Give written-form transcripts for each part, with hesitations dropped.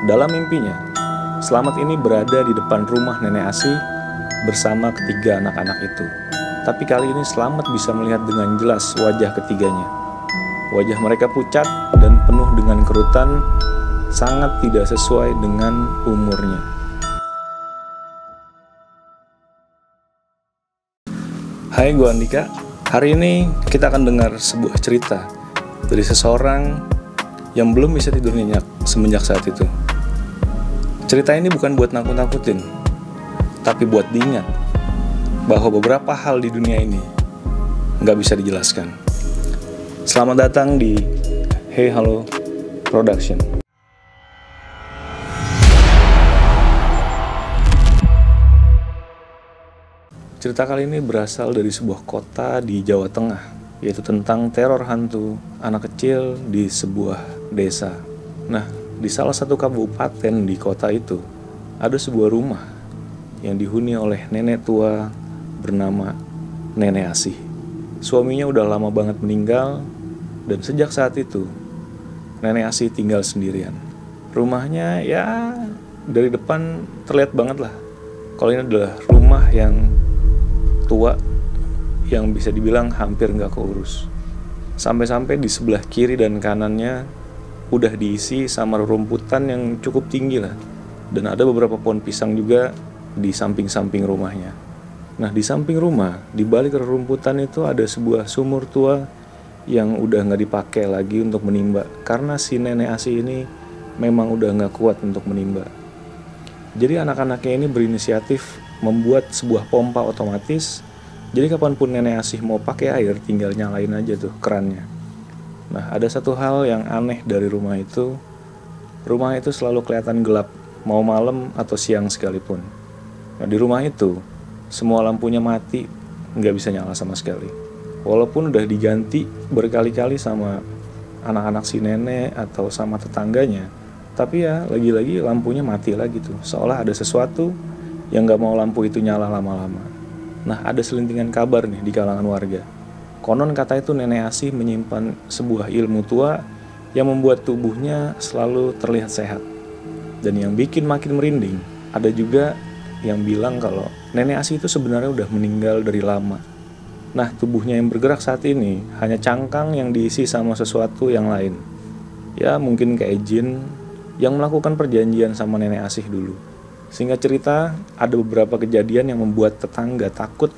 Dalam mimpinya, Slamet ini berada di depan rumah Nenek Asih bersama ketiga anak-anak itu. Tapi kali ini Slamet bisa melihat dengan jelas wajah ketiganya. Wajah mereka pucat dan penuh dengan kerutan, sangat tidak sesuai dengan umurnya. Hai, gue Andika. Hari ini kita akan dengar sebuah cerita dari seseorang yang belum bisa tidur nyenyak semenjak saat itu. Cerita ini bukan buat nakut-nakutin, tapi buat diingat bahwa beberapa hal di dunia ini nggak bisa dijelaskan. Selamat datang di Hey Halo Production. Cerita kali ini berasal dari sebuah kota di Jawa Tengah, yaitu tentang teror hantu anak kecil di sebuah desa. Nah, di salah satu kabupaten di kota itu, ada sebuah rumah yang dihuni oleh nenek tua bernama Nenek Asih. Suaminya udah lama banget meninggal, dan sejak saat itu, Nenek Asih tinggal sendirian. Rumahnya ya dari depan terlihat banget lah, kalau ini adalah rumah yang tua yang bisa dibilang hampir nggak keurus. Sampai-sampai di sebelah kiri dan kanannya udah diisi sama rumputan yang cukup tinggi lah. Dan ada beberapa pohon pisang juga di samping-samping rumahnya. Nah, di samping rumah, di balik rumputan itu ada sebuah sumur tua yang udah nggak dipakai lagi untuk menimba, karena si Nenek Asih ini memang udah nggak kuat untuk menimba. Jadi anak-anaknya ini berinisiatif membuat sebuah pompa otomatis. Jadi kapanpun Nenek Asih mau pakai air, tinggal nyalain aja tuh kerannya. Nah, ada satu hal yang aneh dari rumah itu. Rumah itu selalu kelihatan gelap, mau malam atau siang sekalipun. Nah, di rumah itu semua lampunya mati, nggak bisa nyala sama sekali. Walaupun udah diganti berkali-kali sama anak-anak si nenek atau sama tetangganya, tapi ya lagi-lagi lampunya mati lagi tuh. Seolah ada sesuatu yang gak mau lampu itu nyala lama-lama. Nah, ada selintingan kabar nih di kalangan warga. Konon kata itu Nenek Asih menyimpan sebuah ilmu tua yang membuat tubuhnya selalu terlihat sehat. Dan yang bikin makin merinding, ada juga yang bilang kalau Nenek Asih itu sebenarnya udah meninggal dari lama. Nah, tubuhnya yang bergerak saat ini hanya cangkang yang diisi sama sesuatu yang lain. Ya, mungkin kayak jin yang melakukan perjanjian sama Nenek Asih dulu. Singkat cerita, ada beberapa kejadian yang membuat tetangga takut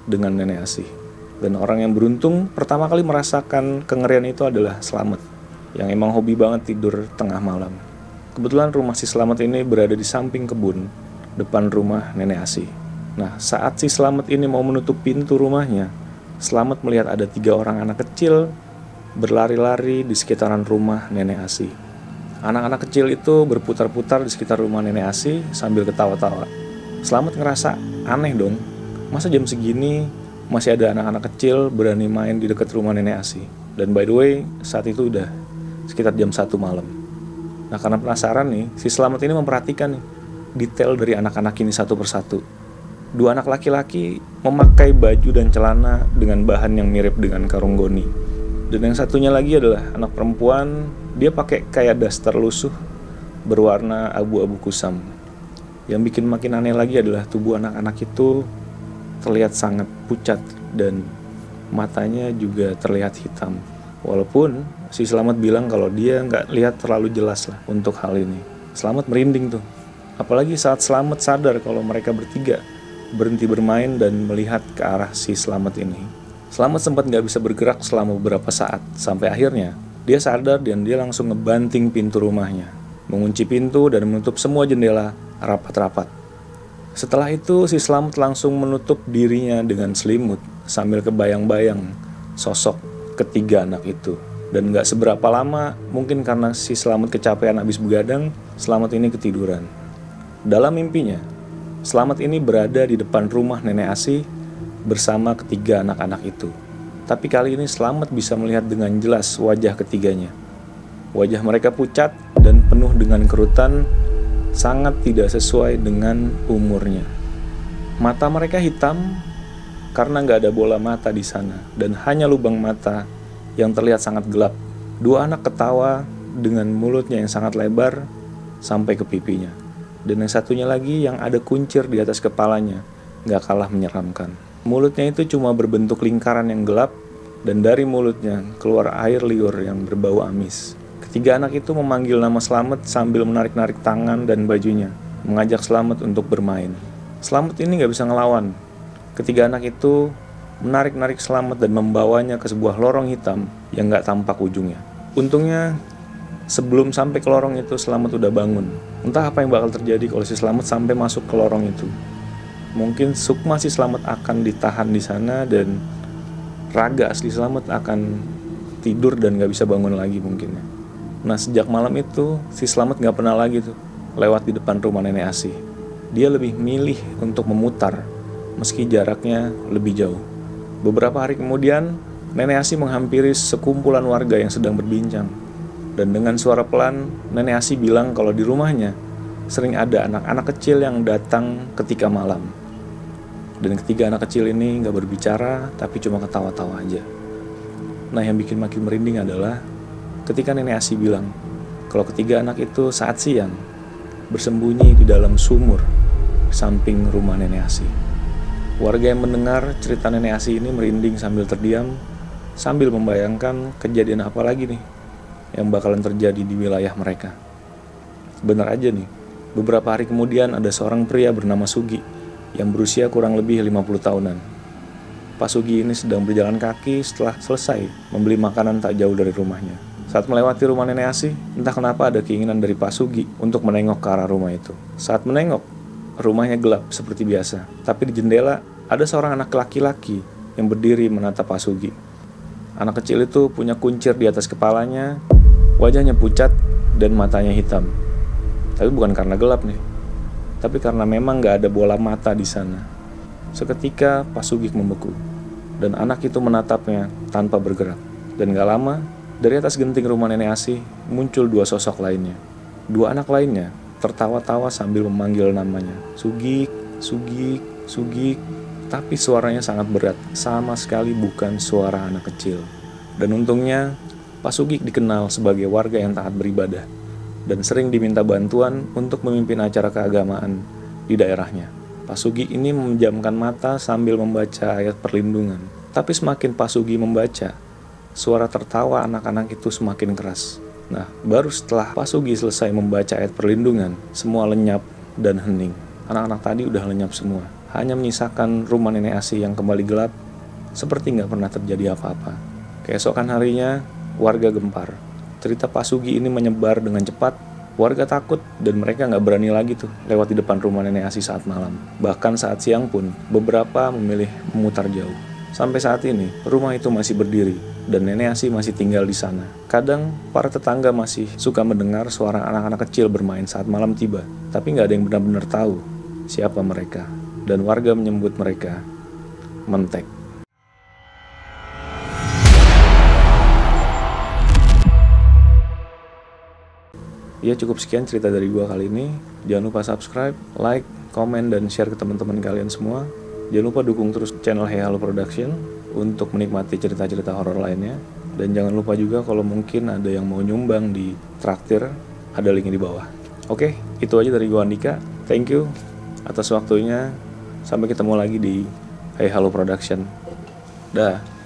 dengan Nenek Asih. Dan orang yang beruntung pertama kali merasakan kengerian itu adalah Slamet, yang emang hobi banget tidur tengah malam. Kebetulan rumah si Slamet ini berada di samping kebun, depan rumah Nenek Asih. Nah, saat si Slamet ini mau menutup pintu rumahnya, Slamet melihat ada 3 orang anak kecil berlari-lari di sekitaran rumah Nenek Asih. Anak-anak kecil itu berputar-putar di sekitar rumah Nenek Asih sambil ketawa-tawa. Slamet ngerasa aneh dong, masa jam segini masih ada anak-anak kecil berani main di dekat rumah Nenek Asih. Dan by the way, saat itu udah sekitar jam 1 malam. Nah, karena penasaran nih, si Slamet ini memperhatikan nih detail dari anak-anak ini satu persatu. 2 anak laki-laki memakai baju dan celana dengan bahan yang mirip dengan karung goni. Dan yang satunya lagi adalah anak perempuan, dia pakai kayak daster lusuh berwarna abu-abu kusam. Yang bikin makin aneh lagi adalah tubuh anak-anak itu terlihat sangat pucat dan matanya juga terlihat hitam. Walaupun si Slamet bilang kalau dia nggak lihat terlalu jelas lah untuk hal ini. Slamet merinding tuh. Apalagi saat Slamet sadar kalau mereka bertiga berhenti bermain dan melihat ke arah si Slamet ini. Slamet sempat nggak bisa bergerak selama beberapa saat, sampai akhirnya dia sadar dan dia langsung ngebanting pintu rumahnya, mengunci pintu dan menutup semua jendela rapat-rapat. Setelah itu si Slamet langsung menutup dirinya dengan selimut sambil kebayang-bayang sosok ketiga anak itu. Dan gak seberapa lama, mungkin karena si Slamet kecapean habis begadang, Slamet ini ketiduran. Dalam mimpinya, Slamet ini berada di depan rumah Nenek Asih bersama ketiga anak-anak itu. Tapi kali ini Slamet bisa melihat dengan jelas wajah ketiganya. Wajah mereka pucat dan penuh dengan kerutan, sangat tidak sesuai dengan umurnya. Mata mereka hitam karena nggak ada bola mata di sana dan hanya lubang mata yang terlihat sangat gelap. 2 anak ketawa dengan mulutnya yang sangat lebar sampai ke pipinya. Dan yang satunya lagi yang ada kuncir di atas kepalanya, gak kalah menyeramkan. Mulutnya itu cuma berbentuk lingkaran yang gelap, dan dari mulutnya keluar air liur yang berbau amis. Ketiga anak itu memanggil nama Slamet sambil menarik-narik tangan dan bajunya, mengajak Slamet untuk bermain. Slamet ini gak bisa ngelawan. Ketiga anak itu menarik-narik Slamet dan membawanya ke sebuah lorong hitam yang gak tampak ujungnya. Untungnya sebelum sampai ke lorong itu Slamet udah bangun. Entah apa yang bakal terjadi kalau si Slamet sampai masuk ke lorong itu. Mungkin sukma si Slamet akan ditahan di sana dan raga asli Slamet akan tidur dan gak bisa bangun lagi mungkin ya. Nah sejak malam itu si Slamet gak pernah lagi tuh lewat di depan rumah nenek Asih. Dia lebih milih untuk memutar meski jaraknya lebih jauh. Beberapa hari kemudian nenek Asih menghampiri sekumpulan warga yang sedang berbincang. Dan dengan suara pelan nenek Asih bilang kalau di rumahnya sering ada anak-anak kecil yang datang ketika malam. Dan ketiga anak kecil ini gak berbicara, tapi cuma ketawa-tawa aja. Nah yang bikin makin merinding adalah ketika nenek Asih bilang kalau ketiga anak itu saat siang bersembunyi di dalam sumur samping rumah nenek Asih. Warga yang mendengar cerita nenek Asih ini merinding sambil terdiam, sambil membayangkan kejadian apa lagi nih yang bakalan terjadi di wilayah mereka. Benar aja nih, beberapa hari kemudian ada seorang pria bernama Sugi yang berusia kurang lebih 50 tahunan. Pak Sugi ini sedang berjalan kaki setelah selesai membeli makanan tak jauh dari rumahnya. Saat melewati rumah nenek Asih, entah kenapa ada keinginan dari Pak Sugi untuk menengok ke arah rumah itu. Saat menengok, rumahnya gelap seperti biasa, tapi di jendela ada seorang anak laki-laki yang berdiri menatap Pak Sugi. Anak kecil itu punya kuncir di atas kepalanya, wajahnya pucat dan matanya hitam. Tapi bukan karena gelap nih, tapi karena memang gak ada bola mata di sana. Seketika Pak Sugi membeku, dan anak itu menatapnya tanpa bergerak. Dan gak lama, dari atas genting rumah nenek Asih muncul dua sosok lainnya. Dua anak lainnya tertawa-tawa sambil memanggil namanya, Sugik, Sugik, Sugik. Tapi suaranya sangat berat, sama sekali bukan suara anak kecil. Dan untungnya Pak Sugik dikenal sebagai warga yang taat beribadah dan sering diminta bantuan untuk memimpin acara keagamaan di daerahnya. Pak Sugik ini memejamkan mata sambil membaca ayat perlindungan. Tapi semakin Pak Sugik membaca, suara tertawa anak-anak itu semakin keras. Nah, baru setelah Pak Sugik selesai membaca ayat perlindungan, semua lenyap dan hening. Anak-anak tadi udah lenyap semua. Hanya menyisakan rumah nenek Asih yang kembali gelap, seperti nggak pernah terjadi apa-apa. Keesokan harinya, warga gempar. Cerita Pak Sugi ini menyebar dengan cepat. Warga takut dan mereka nggak berani lagi tuh lewat di depan rumah nenek Asih saat malam. Bahkan saat siang pun, beberapa memilih memutar jauh. Sampai saat ini, rumah itu masih berdiri dan nenek Asih masih tinggal di sana. Kadang, para tetangga masih suka mendengar suara anak-anak kecil bermain saat malam tiba. Tapi nggak ada yang benar-benar tahu siapa mereka. Dan warga menyebut mereka Mentek. Ya cukup sekian cerita dari gua kali ini. Jangan lupa subscribe, like, komen, dan share ke teman-teman kalian semua. Jangan lupa dukung terus channel Hey Halo Production untuk menikmati cerita-cerita horor lainnya. Dan jangan lupa juga kalau mungkin ada yang mau nyumbang di traktir, ada linknya di bawah. Oke, itu aja dari gua Andika. Thank you atas waktunya. Sampai ketemu lagi di Hey Halo Production. Dah.